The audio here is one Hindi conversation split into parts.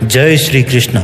जय श्री कृष्ण।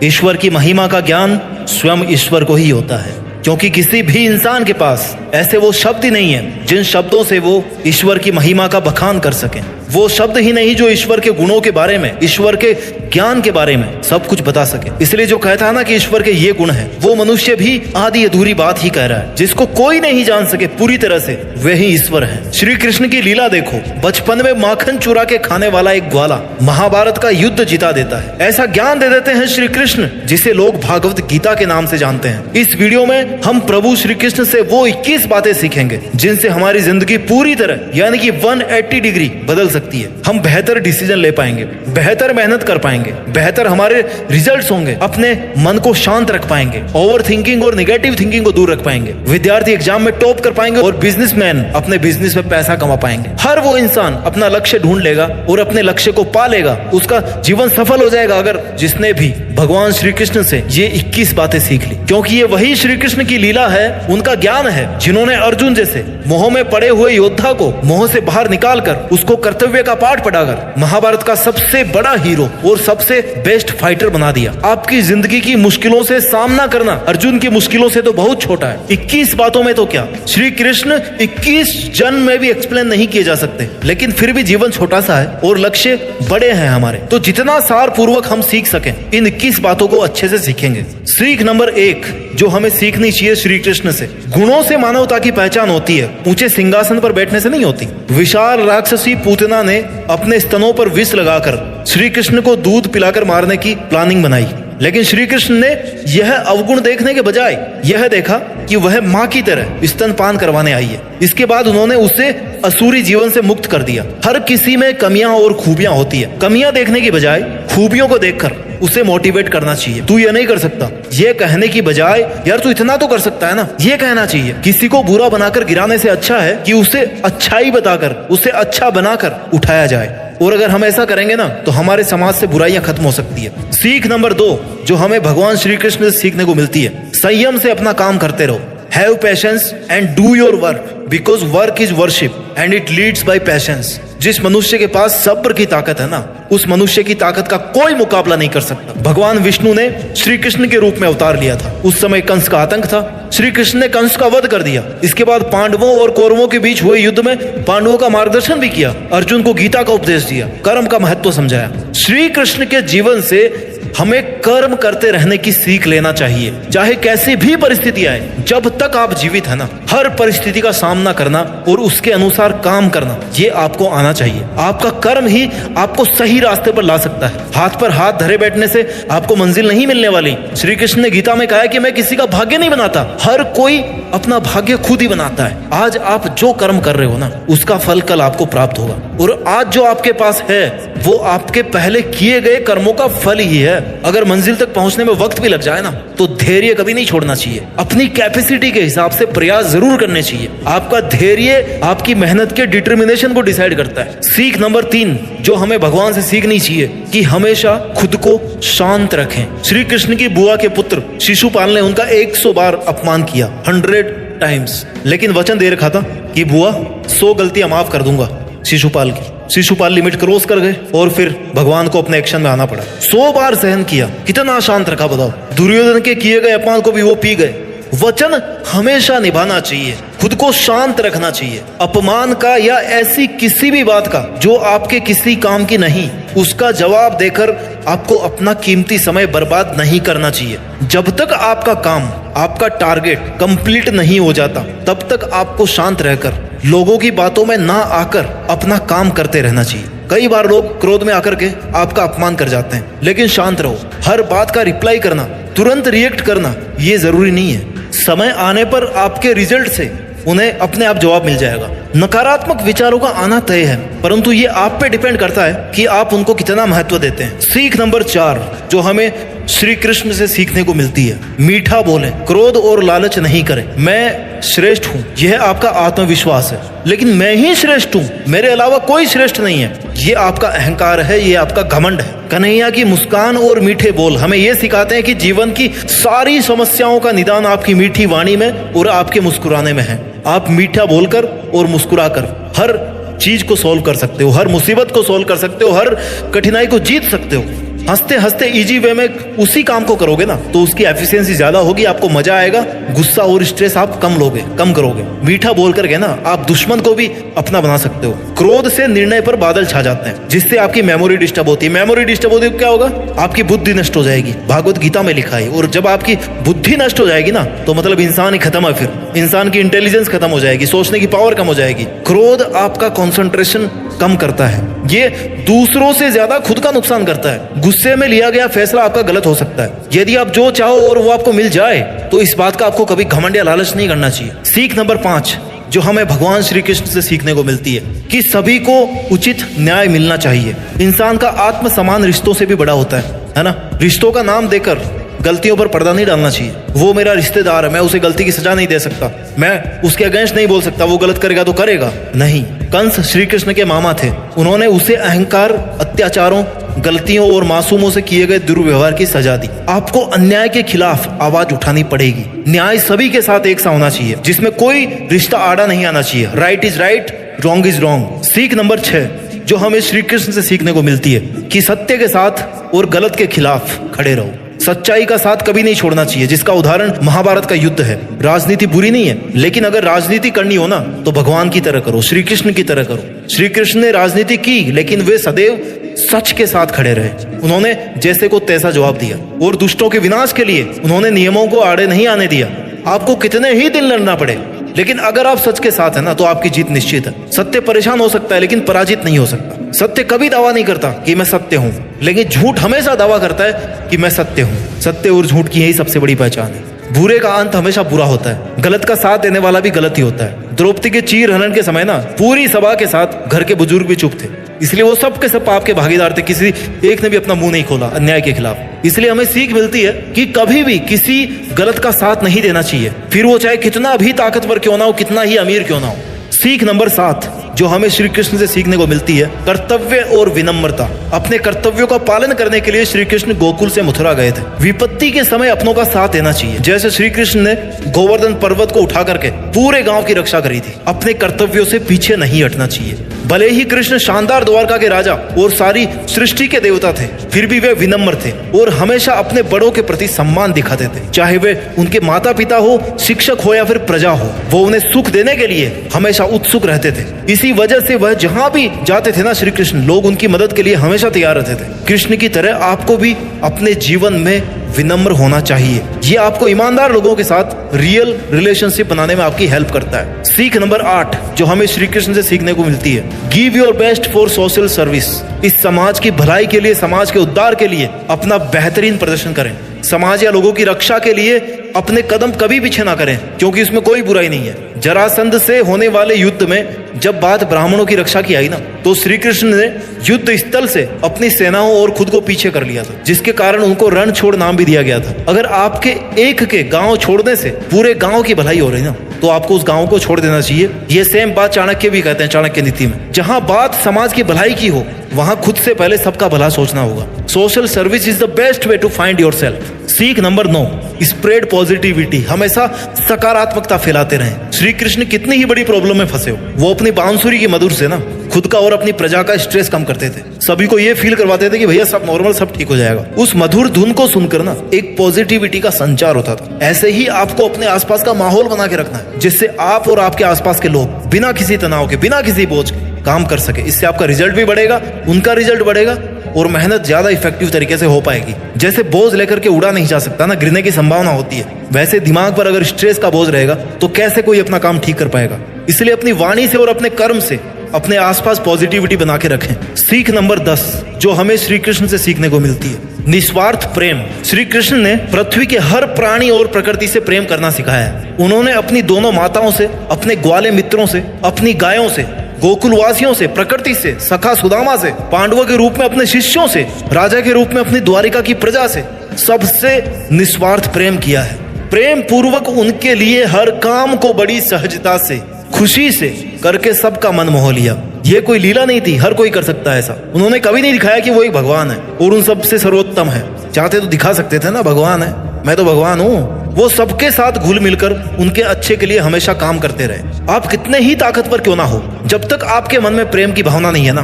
ईश्वर की महिमा का ज्ञान स्वयं ईश्वर को ही होता है, क्योंकि किसी भी इंसान के पास ऐसे वो शब्द ही नहीं है जिन शब्दों से वो ईश्वर की महिमा का बखान कर सकें। वो शब्द ही नहीं जो ईश्वर के गुणों के बारे में, ईश्वर के ज्ञान के बारे में सब कुछ बता सके। इसलिए जो कहता है ना कि ईश्वर के ये गुण हैं, वो मनुष्य भी आधी अधूरी बात ही कह रहा है। जिसको कोई नहीं जान सके पूरी तरह से, वही ईश्वर है। श्री कृष्ण की लीला देखो। बचपन में माखन चुरा के खाने वाला एक ग्वाला महाभारत का युद्ध जिता देता है। ऐसा ज्ञान दे देते हैं श्री कृष्ण जिसे लोग भागवत गीता के नाम से जानते हैं। इस वीडियो में हम प्रभु श्री कृष्ण से वो 21 बातें सीखेंगे जिनसे हमारी जिंदगी पूरी तरह यानी कि 180 डिग्री बदल सकती है। हम बेहतर डिसीजन ले पाएंगे, बेहतर मेहनत कर पाएंगे, बेहतर हमारे रिजल्ट्स होंगे, अपने मन को शांत रख पाएंगे, ओवर थिंकिंग और निगेटिव थिंकिंग को दूर रख पाएंगे, विद्यार्थी एग्जाम में टॉप कर पाएंगे और बिजनेसमैन अपने बिजनेस में पैसा कमा पाएंगे। हर वो इंसान अपना लक्ष्य ढूंढ लेगा और अपने लक्ष्य को पा लेगा। उसका जीवन सफल हो जाएगा अगर जिसने भी भगवान श्री कृष्ण से ये 21 बातें सीख ली, क्योंकि ये वही श्री कृष्ण की लीला है, उनका ज्ञान है जिन्होंने अर्जुन जैसे मोह में पड़े हुए योद्धा को मोह से बाहर निकालकर उसको कर्तव्य का पाठ पढ़ाकर महाभारत का सबसे बड़ा हीरो और सबसे बेस्ट फाइटर बना दिया। आपकी जिंदगी की मुश्किलों से सामना करना अर्जुन की मुश्किलों से तो बहुत छोटा है। 21 बातों में तो क्या, श्री कृष्ण 21 जन्म में भी एक्सप्लेन नहीं किए जा सकते, लेकिन फिर भी जीवन छोटा सा है और लक्ष्य बड़े हैं हमारे। तो जितना सार पूर्वक हम सीख सकें इन 21 बातों को अच्छे से सीखेंगे। सीख नंबर 1 जो हमें सीखनी चाहिए श्री कृष्ण से, गुणों से मानवता की पहचान होती है, ऊंचे सिंहासन पर बैठने से नहीं होती। विशाल राक्षसी पूतना ने अपने स्तनों पर विष लगाकर श्री कृष्ण को दूध पिलाकर मारने की प्लानिंग बनाई, लेकिन श्री कृष्ण ने यह अवगुण देखने के बजाय यह देखा कि वह माँ की तरह स्तनपान करवाने आई है। इसके बाद उन्होंने उसे असुरी जीवन से मुक्त कर दिया। हर किसी में कमियां और खूबियां होती है। कमियां देखने की बजाय खूबियों को देखकर उसे मोटिवेट करना चाहिए। तू ये नहीं कर सकता, ये कहने की बजाय यार तू इतना तो कर सकता है ना, ये कहना चाहिए। किसी को बुरा बनाकर गिराने से अच्छा है कि उसे अच्छाई बताकर, उसे अच्छा बनाकर उठाया जाए। और अगर हम ऐसा करेंगे ना तो हमारे समाज से बुराइयां खत्म हो सकती है। सीख नंबर 2 जो हमें भगवान श्री कृष्ण से सीखने को मिलती है, संयम से अपना काम करते रहो। Have patience and do your work because work is worship and it leads by patience. जिस मनुष्य के पास सब्र की ताकत है ना, उस मनुष्य की ताकत का कोई मुकाबला नहीं कर सकता। भगवान विष्णु ने श्री कृष्ण के रूप में अवतार लिया था। उस समय कंस का आतंक था, श्री कृष्ण ने कंस का वध कर दिया। इसके बाद पांडवों और कौरवों के बीच हुए युद्ध में पांडवों का मार्गदर्शन भी किया, अर्जुन को गीता का उपदेश दिया, कर्म का महत्व समझाया। श्री कृष्ण के जीवन से हमें कर्म करते रहने की सीख लेना चाहिए, चाहे कैसी भी परिस्थिति आए। जब तक आप जीवित है ना, हर परिस्थिति का सामना करना और उसके अनुसार काम करना, ये आपको आना चाहिए। आपका कर्म ही आपको सही रास्ते पर ला सकता है। हाथ पर हाथ धरे बैठने से आपको मंजिल नहीं मिलने वाली। श्री कृष्ण ने गीता में कहा है कि मैं किसी का भाग्य नहीं बनाता, हर कोई अपना भाग्य खुद ही बनाता है। आज आप जो कर्म कर रहे हो ना, उसका फल कल आपको प्राप्त होगा। और आज जो आपके पास है वो आपके पहले किए गए कर्मों का फल ही है। अगर मंजिल तक पहुंचने में वक्त भी लग जाए ना, तो धैर्य कभी नहीं छोड़ना चाहिए। अपनी कैपेसिटी के हिसाब से प्रयास जरूर करने चाहिए। आपका धैर्य आपकी मेहनत के डिटर्मिनेशन को डिसाइड करता है। सीख नंबर 3 जो हमें भगवान से सीखनी चाहिए कि हमेशा खुद को शांत रखें। श्री कृष्ण की बुआ के पुत्र शिशुपाल ने उनका 100 बार अपमान किया, 100 टाइम्स, लेकिन वचन दे रखा था कि बुआ 100 गलतियां माफ कर दूंगा शिशुपाल की। शिशुपाल लिमिट क्रॉस कर गए और फिर भगवान को अपने एक्शन में आना पड़ा। 100 बार सहन किया, कितना शांत रखा बताओ। दुर्योधन के किए गए अपमान को भी वो पी गए। वचन हमेशा निभाना चाहिए, खुद को शांत रखना चाहिए। अपमान का या ऐसी किसी भी बात का जो आपके किसी काम की नहीं, उसका जवाब देकर आपको अपना कीमती समय बर्बाद नहीं करना चाहिए। जब तक आपका काम, आपका टारगेट कंप्लीट नहीं हो जाता, तब तक आपको शांत रहकर लोगों की बातों में ना आकर अपना काम करते रहना चाहिए। कई बार लोग क्रोध में आकर के आपका अपमान कर जाते हैं, लेकिन शांत रहो। हर बात का रिप्लाई करना, तुरंत रिएक्ट करना ये जरूरी नहीं है। समय आने पर आपके रिजल्ट से उन्हें अपने आप जवाब मिल जाएगा। नकारात्मक विचारों का आना तय है, परंतु ये आप पे डिपेंड करता है कि आप उनको कितना महत्व देते हैं। सीख नंबर 4 जो हमें श्री कृष्ण से सीखने को मिलती है, मीठा बोलें, क्रोध और लालच नहीं करें। मैं श्रेष्ठ हूँ, यह आपका आत्मविश्वास है, लेकिन मैं ही श्रेष्ठ हूँ, मेरे अलावा कोई श्रेष्ठ नहीं है, ये आपका अहंकार है, ये आपका घमंड है। कन्हैया की मुस्कान और मीठे बोल हमें ये सिखाते हैं कि जीवन की सारी समस्याओं का निदान आपकी मीठी वाणी में और आपके मुस्कुराने में है। आप मीठा बोलकर और मुस्कुराकर हर चीज को सॉल्व कर सकते हो, हर मुसीबत को सॉल्व कर सकते हो, हर कठिनाई को जीत सकते हो। हंसते हंसते इजी वे में उसी काम को करोगे ना तो उसकी एफिशिएंसी ज्यादा होगी, आपको मजा आएगा, गुस्सा और स्ट्रेस आप कम करोगे। मीठा बोल करके ना आप दुश्मन को भी अपना बना सकते हो। क्रोध से निर्णय पर बादल छा जाते हैं, जिससे आपकी मेमोरी डिस्टर्ब होती है। मेमोरी डिस्टर्ब होती है क्या होगा? आपकी बुद्धि नष्ट हो जाएगी, भागवत गीता में लिखा है। और जब आपकी बुद्धि नष्ट हो जाएगी ना तो मतलब इंसान ही खत्म है, फिर इंसान की इंटेलिजेंस खत्म हो जाएगी, सोचने की पावर कम हो जाएगी। क्रोध आपका कंसंट्रेशन कम करता है, ये दूसरों से ज्यादा खुद का नुकसान करता है। गुस्से में लिया गया फैसला आपका गलत हो सकता है। यदि आप जो चाहो और वो आपको मिल जाए तो इस बात का आपको कभी घमंड या लालच नहीं करना चाहिए। सीख नंबर 5 जो हमें भगवान श्री कृष्ण से सीखने को मिलती है कि सभी को उचित न्याय मिलना चाहिए। इंसान का आत्म सम्मान रिश्तों से भी बड़ा होता है ना। रिश्तों का नाम देकर गलतियों पर पर्दा नहीं डालना चाहिए। वो मेरा रिश्तेदार है, मैं उसे गलती की सजा नहीं दे सकता, मैं उसके अगेंस्ट नहीं बोल सकता, वो गलत करेगा तो करेगा नहीं। कंस श्री कृष्ण के मामा थे, उन्होंने उसे अहंकार, अत्याचारों, गलतियों और मासूमों से किए गए दुर्व्यवहार की सजा दी। आपको अन्याय के खिलाफ आवाज उठानी पड़ेगी। न्याय सभी के साथ एक सा होना चाहिए, जिसमें कोई रिश्ता आड़ा नहीं आना चाहिए। Right is right, wrong is wrong. सीख नंबर 6 जो हमें श्री कृष्ण से सीखने को मिलती है कि सत्य के साथ और गलत के खिलाफ खड़े रहो। सच्चाई का साथ कभी नहीं छोड़ना चाहिए, जिसका उदाहरण महाभारत का युद्ध है। राजनीति बुरी नहीं है, लेकिन अगर राजनीति करनी हो ना तो भगवान की तरह करो, श्री कृष्ण की तरह करो। श्री कृष्ण ने राजनीति की, लेकिन वे सदैव सच के साथ खड़े रहे। उन्होंने जैसे को तैसा जवाब दिया और दुष्टों के विनाश के लिए उन्होंने नियमों को आड़े नहीं आने दिया। आपको कितने ही दिन लड़ना पड़े, लेकिन अगर आप सच के साथ है ना तो आपकी जीत निश्चित है। सत्य परेशान हो सकता है, लेकिन पराजित नहीं हो सकता। सत्य कभी दावा नहीं करता कि मैं सत्य हूं, लेकिन झूठ हमेशा दावा करता है कि मैं सत्य हूं। सत्य और झूठ की यही सबसे बड़ी पहचान है। बुरे का अंत हमेशा बुरा होता है, गलत का साथ देने वाला भी गलत ही होता है। द्रौपदी के चीर हनन के समय ना पूरी सभा के साथ घर के बुजुर्ग भी चुप थे, इसलिए वो सब के सब पाप के भागीदार थे। किसी एक ने भी अपना मुंह नहीं खोला अन्याय के खिलाफ। इसलिए हमें सीख मिलती है कि कभी भी किसी गलत का साथ नहीं देना चाहिए, फिर वो चाहे कितना भी ताकतवर क्यों ना हो, कितना ही अमीर क्यों ना हो। सीख नंबर 7 जो हमें श्री कृष्ण से सीखने को मिलती है कर्तव्य और विनम्रता। अपने कर्तव्यों का पालन करने के लिए श्री कृष्ण गोकुल से मथुरा गए थे। विपत्ति के समय अपनों का साथ देना चाहिए। जैसे श्री कृष्ण ने गोवर्धन पर्वत को उठा करके पूरे गांव की रक्षा करी थी। अपने कर्तव्यों से पीछे नहीं हटना चाहिए। भले ही कृष्ण शानदार द्वारका के राजा और सारी सृष्टि के देवता थे, फिर भी वे विनम्र थे और हमेशा अपने बड़ों के प्रति सम्मान दिखाते थे। चाहे वे उनके माता पिता हो, शिक्षक हो या फिर प्रजा हो, वो उन्हें सुख देने के लिए हमेशा उत्सुक रहते थे। इसी वजह से वह जहां भी जाते थे ना श्री कृष्ण, लोग उनकी मदद के लिए हमेशा तैयार रहते थे। कृष्ण की तरह आपको भी अपने जीवन में विनम्र होना चाहिए। ये आपको ईमानदार लोगों के साथ रियल रिलेशनशिप बनाने में आपकी हेल्प करता है। सीख नंबर 8 जो हमें श्री कृष्ण से सीखने को मिलती है give your best for social service. इस समाज की भलाई के लिए, समाज के उद्धार के लिए अपना बेहतरीन प्रदर्शन करें। समाज या लोगों की रक्षा के लिए अपने कदम कभी पीछे ना करें, क्योंकि इसमें कोई बुराई नहीं है। जरासंध से होने वाले युद्ध में जब बात ब्राह्मणों की रक्षा की आई ना तो श्री कृष्ण ने युद्ध स्थल से अपनी सेनाओं और खुद को पीछे कर लिया था, जिसके कारण उनको रण छोड़ नाम भी दिया गया था। अगर आपके एक के गांव छोड़ने से पूरे गांव की भलाई हो रही ना तो आपको उस गांव को छोड़ देना चाहिए। ये सेम बात चाणक्य भी कहते हैं, चाणक्य नीति में। जहां बात समाज की भलाई की हो वहां खुद से पहले सबका भला सोचना होगा। Social service is the best way to find yourself. सीख नंबर 9 स्प्रेड पॉजिटिविटी। हमेशा सकारात्मकता फैलाते रहें। श्री कृष्ण कितनी ही बड़ी प्रॉब्लम में फंसे हो, वो अपनी बांसुरी की मधुर से ना खुद का और अपनी प्रजा का स्ट्रेस कम करते थे। सभी को ये फील करवाते थे कि भैया सब नॉर्मल, सब ठीक हो जाएगा। उस मधुर धुन को सुनकर ना एक पॉजिटिविटी का संचार होता था। ऐसे ही आपको अपने आसपास का माहौल बना के रखना है, जिससे आप और आपके आसपास के लोग बिना किसी तनाव के, बिना किसी बोझ के काम कर सके। इससे आपका रिजल्ट भी बढ़ेगा, उनका रिजल्ट बढ़ेगा और मेहनत ज्यादा इफेक्टिव तरीके से हो पाएगी। जैसे बोझ लेकर के उड़ा नहीं जा सकता ना, गिरने की संभावना होती है, वैसे दिमाग पर अगर स्ट्रेस का बोझ रहेगा तो कैसे कोई अपना काम ठीक कर पाएगा। इसलिए अपनी वाणी से और अपने कर्म से अपने आसपास पॉजिटिविटी बना के रखें। सीख नंबर 10 जो हमें श्री कृष्ण से सीखने को मिलती है निस्वार्थ प्रेम। श्री कृष्ण ने पृथ्वी के हर प्राणी और प्रकृति से प्रेम करना सिखाया है। उन्होंने अपनी दोनों माताओं से, अपने ग्वाले मित्रों से, अपनी गायों से, गोकुलवासियों से, प्रकृति से, सखा सुदामा से, पांडवों के रूप में अपने शिष्यों से, राजा के रूप में अपनी द्वारिका की प्रजा से, सबसे निस्वार्थ प्रेम किया है। प्रेम पूर्वक उनके लिए हर काम को बड़ी सहजता से, खुशी से करके सबका मन मोह लिया। ये कोई लीला नहीं थी, हर कोई कर सकता है ऐसा। उन्होंने कभी नहीं दिखाया कि वो एक भगवान है और उन सबसे सर्वोत्तम है। चाहते तो दिखा सकते थे ना, भगवान है, मैं तो भगवान हूँ। वो सबके साथ घुल मिलकर उनके अच्छे के लिए हमेशा काम करते रहे। आप कितने ही ताकतवर क्यों ना हो, जब तक आपके मन में प्रेम की भावना नहीं है ना,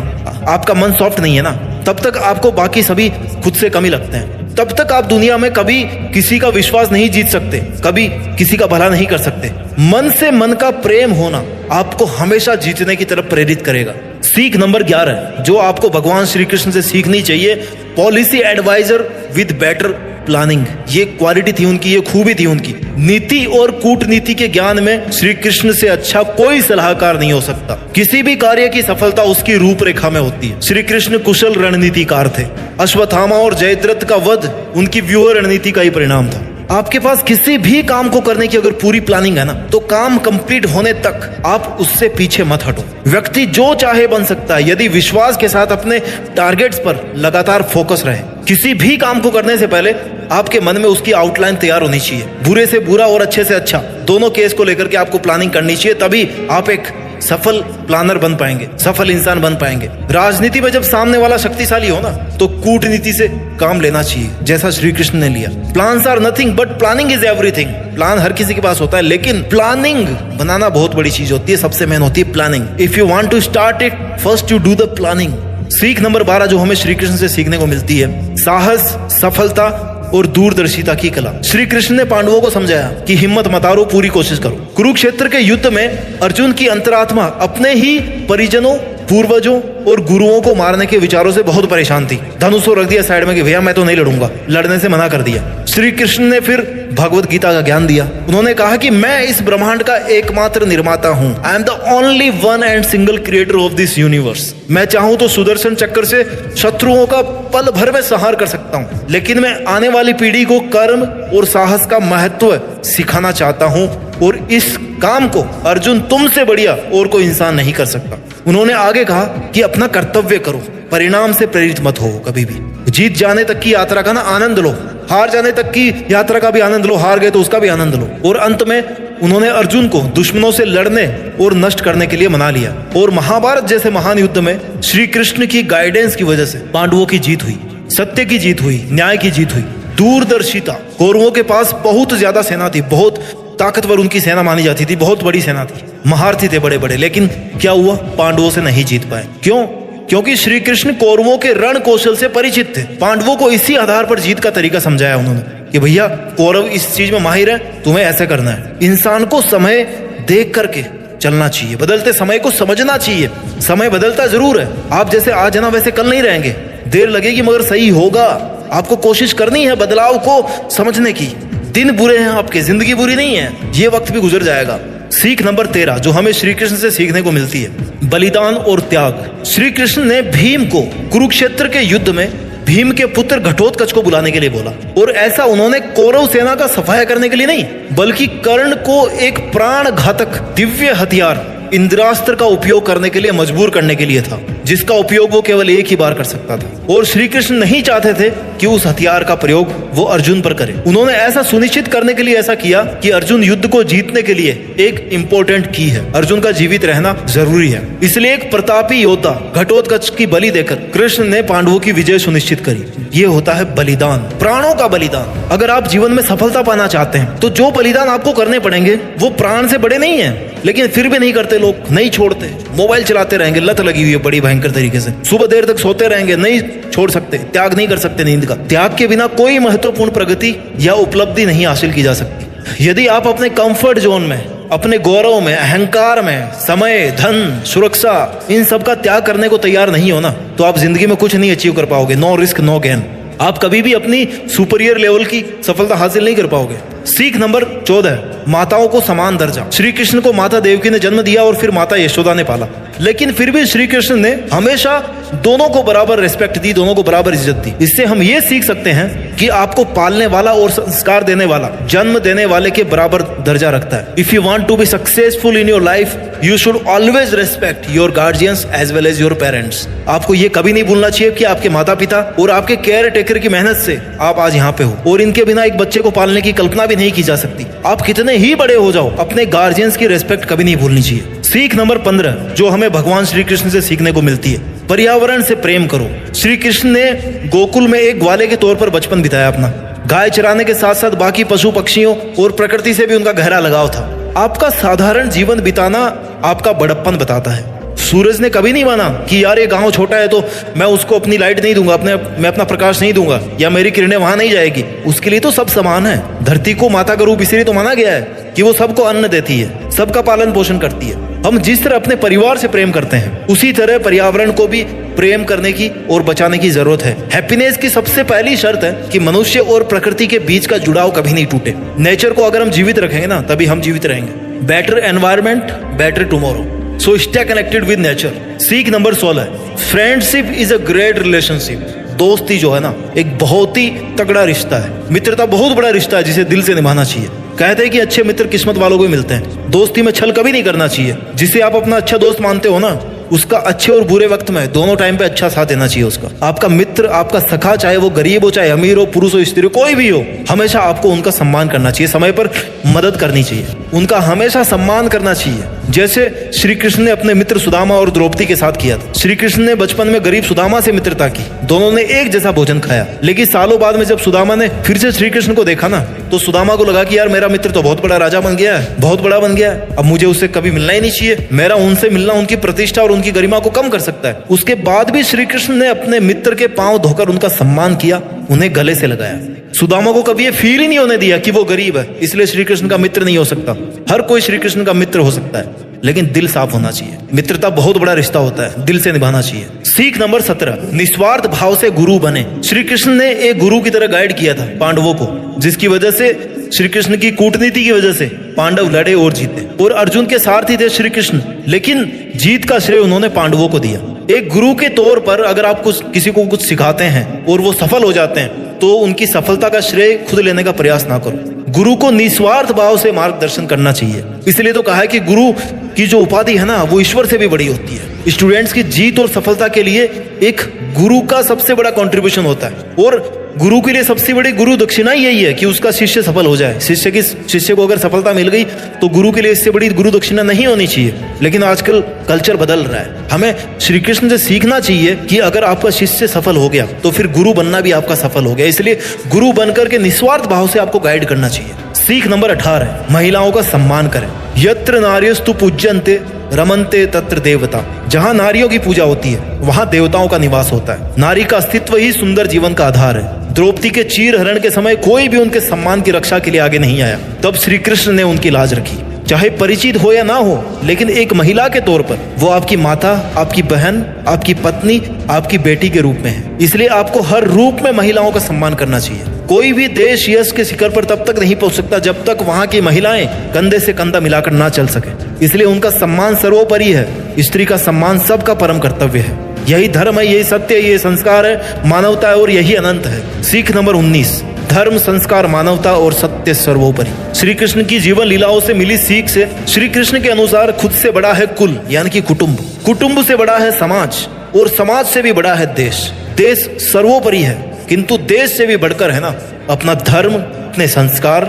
आपका मन सॉफ्ट नहीं है ना, तब तक आपको बाकी सभी खुद से कम ही लगते हैं। तब तक आप दुनिया में कभी किसी का विश्वास नहीं जीत सकते, कभी किसी का भला नहीं कर सकते। मन से मन का प्रेम होना आपको हमेशा जीतने की तरफ प्रेरित करेगा। सीख नंबर 11 जो आपको भगवान श्री कृष्ण से सीखनी चाहिए, policy adviser with better planning. ये क्वालिटी थी उनकी, ये खूबी थी उनकी। नीति और कूटनीति के ज्ञान में श्री कृष्ण से अच्छा कोई सलाहकार नहीं हो सकता। किसी भी कार्य की सफलता उसकी रूपरेखा में होती है। श्री कृष्ण कुशल रणनीतिकार थे। अश्वत्थामा और जयद्रथ का वध उनकी व्यूह रणनीति का ही परिणाम था। आपके पास किसी भी काम को करने की अगर पूरी प्लानिंग है ना, तो काम कंप्लीट होने तक आप उससे पीछे मत हटो। व्यक्ति जो चाहे बन सकता है यदि विश्वास के साथ अपने टारगेट्स पर लगातार फोकस रहे। किसी भी काम को करने से पहले आपके मन में उसकी आउटलाइन तैयार होनी चाहिए। बुरे से बुरा और अच्छे से अच्छा दोनों केस को लेकर के आपको प्लानिंग करनी चाहिए, तभी आप एक सफल प्लानर बन पाएंगे, सफल इंसान बन पाएंगे। राजनीति में जब सामने वाला शक्तिशाली हो ना, तो कूटनीति से काम लेना चाहिए, जैसा श्री कृष्ण ने लिया। Plans are nothing but planning is everything. Plan हर किसी के पास होता है, लेकिन प्लानिंग बनाना बहुत बड़ी चीज होती है। सबसे मेन होती है planning. If you want to start it, first you do the planning. सीख नंबर 12 जो हमें श्री कृष्ण से सीखने को मिलती है, साहस, सफलता और दूरदर्शिता की कला। श्री कृष्ण ने पांडवों को समझाया कि हिम्मत मत हारो, पूरी कोशिश करो। कुरुक्षेत्र के युद्ध में अर्जुन की अंतरात्मा अपने ही परिजनों, पूर्वजों और गुरुओं को मारने के विचारों से बहुत परेशान थी। धनुष को रख दिया साइड में कि भैया मैं तो नहीं लड़ूंगा, लड़ने से मना कर दिया। श्री कृष्ण ने फिर भगवत गीता का ज्ञान दिया। उन्होंने कहा कि मैं इस ब्रह्मांड का एकमात्र निर्माता हूं। I am the only one and single creator of this universe. मैं चाहूं तो सुदर्शन चक्र से शत्रुओं का पल भर में संहार कर सकता हूं, लेकिन मैं आने वाली पीढ़ी को कर्म और साहस का महत्व सिखाना चाहता हूं, और इस काम को अर्जुन तुमसे बढ़िया और कोई इंसान नहीं कर सकता। उन्होंने आगे कहा कि अपना कर्तव्य करो, परिणाम से प्रेरित मत हो कभी भी। जीत जाने तक की यात्रा का ना आनंद लो, हार जाने तक की यात्रा का भी आनंद लो, हार गए तो उसका भी आनंद लो। और अंत में उन्होंने अर्जुन को दुश्मनों से लड़ने और नष्ट करने के लिए मना लिया। और महाभारत जैसे महान युद्ध में श्री कृष्ण की गाइडेंस की वजह से पांडवों की जीत हुई, सत्य की जीत हुई, न्याय की जीत हुई। दूरदर्शिता, कौरवों के पास बहुत ज्यादा सेना थी, बहुत ताकतवर उनकी सेना मानी जाती थी, बहुत बड़ी सेना थी, महारथी थे बड़े बड़े, लेकिन क्या हुआ, पांडवों से नहीं जीत पाए। क्यों? क्योंकि श्री कृष्ण कौरवों के रण कौशल से परिचित थे। पांडवों को इसी आधार पर जीत का तरीका समझाया उन्होंने कि भैया कौरव इस चीज में माहिर है, तुम्हें ऐसे करना है। इंसान को समय देख करके चलना चाहिए, बदलते समय को समझना चाहिए। समय बदलता जरूर है, आप जैसे आज है ना वैसे कल नहीं रहेंगे, देर लगेगी मगर सही होगा। आपको कोशिश करनी है बदलाव को समझने की। दिन बुरे हैं आपके, जिंदगी बुरी नहीं है, ये वक्त भी गुजर जाएगा। सीख नंबर 13 जो हमें श्री कृष्ण से सीखने को मिलती है, बलिदान और त्याग। श्री कृष्ण ने भीम को कुरुक्षेत्र के युद्ध में भीम के पुत्र घटोत्कच को बुलाने के लिए बोला, और ऐसा उन्होंने कौरव सेना का सफाया करने के लिए नहीं, बल्कि कर्ण को एक प्राण घातक दिव्य हथियार इंद्रास्त्र का उपयोग करने के लिए मजबूर करने के लिए था, जिसका उपयोग वो केवल एक ही बार कर सकता था। और श्री कृष्ण नहीं चाहते थे कि उस हथियार का प्रयोग वो अर्जुन पर करे। उन्होंने ऐसा सुनिश्चित करने के लिए ऐसा किया कि अर्जुन युद्ध को जीतने के लिए एक इंपॉर्टेंट की है, अर्जुन का जीवित रहना जरूरी है। इसलिए एक प्रतापी योद्धा घटोत्कच की बलि देकर कृष्ण ने पांडवों की विजय सुनिश्चित करी। ये होता है बलिदान, प्राणों का बलिदान। अगर आप जीवन में सफलता पाना चाहते हैं तो जो बलिदान आपको करने पड़ेंगे वो प्राण से बड़े नहीं है, लेकिन फिर भी नहीं करते लोग, नहीं छोड़ते। मोबाइल चलाते रहेंगे, लत लगी हुई है बड़ी भयंकर तरीके से, सुबह देर तक सोते रहेंगे, नहीं छोड़ सकते, त्याग नहीं कर सकते नींद का। त्याग के बिना कोई महत्वपूर्ण प्रगति या उपलब्धि नहीं हासिल की जा सकती। यदि आप अपने कंफर्ट जोन में, अपने गौरव में, अहंकार में, समय, धन, सुरक्षा, इन सब का त्याग करने को तैयार नहीं हो ना, तो आप जिंदगी में कुछ नहीं अचीव कर पाओगे। No risk no gain. आप कभी भी अपनी सुपीरियर लेवल की सफलता हासिल नहीं कर पाओगे। सीख नंबर 14 माताओं को समान दर्जा। श्री कृष्ण को माता देवकी ने जन्म दिया और फिर माता यशोदा ने पाला, लेकिन फिर भी श्री कृष्ण ने हमेशा दोनों को बराबर रिस्पेक्ट दी, दोनों को बराबर इज्जत दी। इससे हम ये सीख सकते हैं कि आपको पालने वाला और संस्कार देने वाला, जन्म देने वाले के बराबर दर्जा रखता है। If you want to be successful in your life, you should always respect your guardians as well as your parents. आपको ये कभी नहीं भूलना चाहिए कि आपके माता पिता और आपके केयर टेकर की मेहनत से आप आज यहाँ पे हो, और इनके बिना एक बच्चे को पालने की कल्पना भी नहीं की जा सकती। आप कितने ही बड़े हो जाओ, अपने गार्जियंस की रिस्पेक्ट कभी नहीं भूलनी चाहिए। सीख नंबर 15 जो हमें भगवान श्री कृष्ण से सीखने को मिलती है, पर्यावरण से प्रेम करो। श्री कृष्ण ने गोकुल में एक ग्वाले के तौर पर बचपन बिताया अपना। गाय चराने के साथ साथ बाकी पशु पक्षियों और प्रकृति से भी उनका गहरा लगाव था। आपका साधारण जीवन बिताना आपका बड़प्पन बताता है। सूरज ने कभी नहीं माना कि यार ये गांव छोटा है तो मैं उसको अपनी लाइट नहीं दूंगा, मैं अपना प्रकाश नहीं दूंगा, या मेरी किरणें वहां नहीं जाएगी। उसके लिए तो सब समान है। धरती को माता का रूप इसलिए तो माना गया है कि वो सबको अन्न देती है, सबका पालन पोषण करती है। हम जिस तरह अपने परिवार से प्रेम करते हैं, उसी तरह पर्यावरण को भी प्रेम करने की और बचाने की जरूरत है। हैप्पीनेस की सबसे पहली शर्त है कि मनुष्य और प्रकृति के बीच का जुड़ाव कभी नहीं टूटे। नेचर को अगर हम जीवित रखेंगे ना, तभी हम जीवित रहेंगे। Better environment, better tomorrow. So stay connected with nature. सीख number 16, friendship is a great relationship. दोस्ती जो है ना, एक बहुत ही तगड़ा रिश्ता है। मित्रता बहुत बड़ा रिश्ता है जिसे दिल से निभाना चाहिए। कहते हैं कि अच्छे मित्र किस्मत वालों को ही मिलते हैं। दोस्ती में छल कभी नहीं करना चाहिए। जिसे आप अपना अच्छा दोस्त मानते हो ना, उसका अच्छे और बुरे वक्त में दोनों टाइम पे अच्छा साथ देना चाहिए उसका। आपका मित्र, आपका सखा, चाहे वो गरीब हो, चाहे अमीर हो, पुरुष हो, स्त्री हो, कोई भी हो, हमेशा आपको उनका सम्मान करना चाहिए। समय पर मदद करनी चाहिए, उनका हमेशा सम्मान करना चाहिए। जैसे श्री कृष्ण ने अपने मित्र सुदामा और द्रौपदी के साथ किया था। श्री कृष्ण ने बचपन में गरीब सुदामा से मित्रता की, दोनों ने एक जैसा भोजन खाया। लेकिन सालों बाद में जब सुदामा ने फिर से श्री कृष्ण को देखा ना, तो सुदामा को लगा कि यार मेरा मित्र तो बहुत बड़ा राजा बन गया है, बहुत बड़ा बन गया है, अब मुझे उससे कभी मिलना ही नहीं चाहिए। मेरा उनसे मिलना उनकी प्रतिष्ठा और उनकी गरिमा को कम कर सकता है। उसके बाद भी श्री कृष्ण ने अपने मित्र के पांव धोकर उनका सम्मान किया, उन्हें गले से लगाया। सुदामा को कभी ये फील ही नहीं होने दिया कि वो गरीब है, इसलिए श्री कृष्ण का मित्र नहीं हो सकता। हर कोई श्री कृष्ण का मित्र हो सकता है, लेकिन दिल साफ होना चाहिए। मित्रता बहुत बड़ा रिश्ता होता है, दिल से निभाना चाहिए। सीख नंबर 17, निस्वार्थ भाव से गुरु बने। श्री कृष्ण ने एक गुरु की तरह गाइड किया था पांडवों को, जिसकी वजह से श्री कृष्ण की कूटनीति की वजह से पांडव लड़े और जीते। और अर्जुन के सारथी थे श्री कृष्ण, लेकिन जीत का श्रेय उन्होंने पांडवों को दिया। एक गुरु के तौर पर अगर आप किसी को कुछ सिखाते हैं और वो सफल हो जाते हैं, तो उनकी सफलता का श्रेय खुद लेने का प्रयास ना करो। गुरु को निस्वार्थ भाव से मार्गदर्शन करना चाहिए। इसलिए तो कहा है कि गुरु की जो उपाधि है ना, वो ईश्वर से भी बड़ी होती है। स्टूडेंट्स की जीत और सफलता के लिए एक गुरु का सबसे बड़ा कंट्रीब्यूशन होता है, और गुरु के लिए सबसे बड़ी गुरु दक्षिणा यही है कि उसका शिष्य सफल हो जाए। शिष्य को अगर सफलता मिल गई तो गुरु के लिए इससे बड़ी गुरु दक्षिणा नहीं होनी चाहिए। लेकिन आजकल कल्चर बदल रहा है। हमें श्री कृष्ण से सीखना चाहिए कि अगर आपका शिष्य सफल हो गया तो फिर गुरु बनना भी आपका सफल हो गया। इसलिए गुरु बनकर के निस्वार्थ भाव से आपको गाइड करना चाहिए। सीख नंबर 18, महिलाओं का सम्मान करें। यत्र नार्यस्तु पूज्यन्ते रमन्ते तत्र देवता। जहाँ नारियों की पूजा होती है, वहाँ देवताओं का निवास होता है। नारी का अस्तित्व ही सुंदर जीवन का आधार है। द्रौपदी के चीर हरण के समय कोई भी उनके सम्मान की रक्षा के लिए आगे नहीं आया, तब श्री कृष्ण ने उनकी लाज रखी। चाहे परिचित हो या ना हो, लेकिन एक महिला के तौर पर वो आपकी माता, आपकी बहन, आपकी पत्नी, आपकी बेटी के रूप में है। इसलिए आपको हर रूप में महिलाओं का सम्मान करना चाहिए। कोई भी देश यश के शिखर पर तब तक नहीं पहुंच सकता जब तक वहां की महिलाएं कंधे से कंधा मिलाकर ना चल सके। इसलिए उनका सम्मान सर्वोपरि है। स्त्री का सम्मान सबका परम कर्तव्य है। यही धर्म है, यही सत्य है, यही संस्कार है, मानवता है और यही अनंत है। सीख नंबर 19, धर्म, संस्कार, मानवता और सत्य सर्वोपरि। श्री कृष्ण की जीवन लीलाओं से मिली सीख से श्री कृष्ण के अनुसार खुद से बड़ा है कुल, यानी कि कुटुंब, कुटुंब से बड़ा है समाज, और समाज से भी बड़ा है देश। देश सर्वोपरि है, किंतु देश से भी बढ़कर है ना अपना धर्म, अपने संस्कार,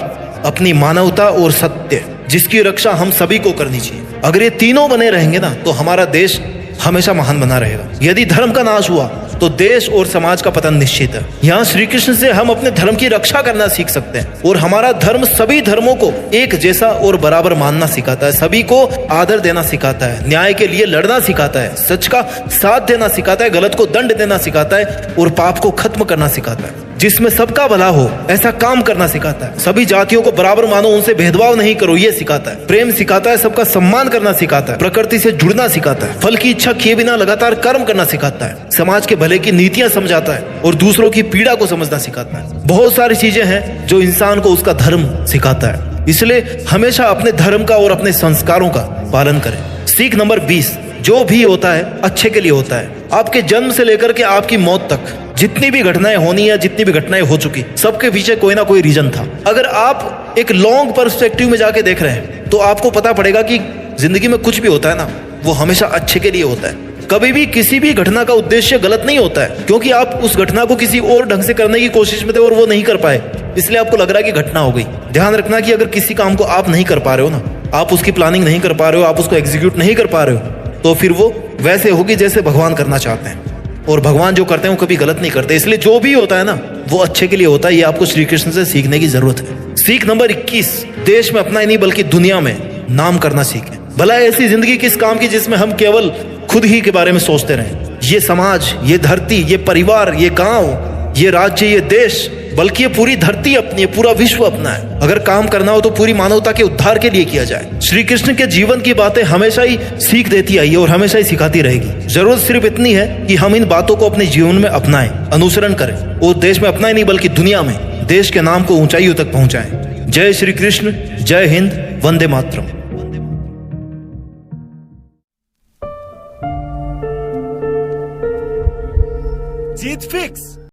अपनी मानवता और सत्य, जिसकी रक्षा हम सभी को करनी चाहिए। अगर ये तीनों बने रहेंगे ना, तो हमारा देश हमेशा महान बना रहेगा। यदि धर्म का नाश हुआ तो देश और समाज का पतन निश्चित है। यहाँ श्री कृष्ण से हम अपने धर्म की रक्षा करना सीख सकते हैं, और हमारा धर्म सभी धर्मों को एक जैसा और बराबर मानना सिखाता है, सभी को आदर देना सिखाता है, न्याय के लिए लड़ना सिखाता है, सच का साथ देना सिखाता है, गलत को दंड देना सिखाता है, और पाप को खत्म करना सिखाता है। जिसमें सबका भला हो ऐसा काम करना सिखाता है। सभी जातियों को बराबर मानो, उनसे भेदभाव नहीं करो, ये सिखाता है। प्रेम सिखाता है, सबका सम्मान करना सिखाता है, प्रकृति से जुड़ना सिखाता है, फल की इच्छा किए बिना लगातार कर्म करना सिखाता है, समाज के भले की नीतियां समझाता है, और दूसरों की पीड़ा को समझना सिखाता है। बहुत सारी चीजें हैं जो इंसान को उसका धर्म सिखाता है। इसलिए हमेशा अपने धर्म का और अपने संस्कारों का पालन करें। सीख नंबर 20, जो भी होता है अच्छे के लिए होता है। आपके जन्म से लेकर के आपकी मौत तक जितनी भी घटनाएं होनी है, जितनी भी घटनाएं हो चुकी, सबके पीछे कोई ना कोई रीजन था। अगर आप एक लॉन्ग पर्सपेक्टिव में जाके देख रहे हैं तो आपको पता पड़ेगा कि जिंदगी में कुछ भी होता है ना, वो हमेशा अच्छे के लिए होता है। कभी भी किसी भी घटना का उद्देश्य गलत नहीं होता है, क्योंकि आप उस घटना को किसी और ढंग से करने की कोशिश में थे और वो नहीं कर पाए, इसलिए आपको लग रहा है कि घटना हो गई। ध्यान रखना कि अगर किसी काम को आप नहीं कर पा रहे हो ना, आप उसकी प्लानिंग नहीं कर पा रहे हो, आप उसको एग्जीक्यूट नहीं कर पा रहे हो, तो फिर वो वैसे होगी जैसे भगवान करना चाहते हैं, और भगवान जो करते हैं वो कभी गलत नहीं करते। इसलिए जो भी होता है ना, वो अच्छे के लिए होता है। ये आपको श्री कृष्ण से सीखने की जरूरत है। सीख नंबर 21, देश में अपना ही नहीं बल्कि दुनिया में नाम करना सीखें। भला ऐसी जिंदगी किस काम की जिसमें हम केवल खुद ही के बारे में सोचते रहें। ये समाज, ये धरती, ये परिवार, ये गांव, ये राज्य, ये देश, बल्कि ये पूरी धरती अपनी है, पूरा विश्व अपना है। अगर काम करना हो तो पूरी मानवता के उद्धार के लिए किया जाए। श्री कृष्ण के जीवन की बातें हमेशा ही सीख देती आई है और हमेशा ही सिखाती रहेगी। जरूरत सिर्फ इतनी है कि हम इन बातों को अपने जीवन में अपनाएं, अनुसरण करें और देश में अपनाएं नहीं बल्कि दुनिया में देश के नाम को ऊंचाइयों तक पहुंचाएं। जय श्री कृष्ण, जय हिंद, वंदे मातरम। जीत फिक्स।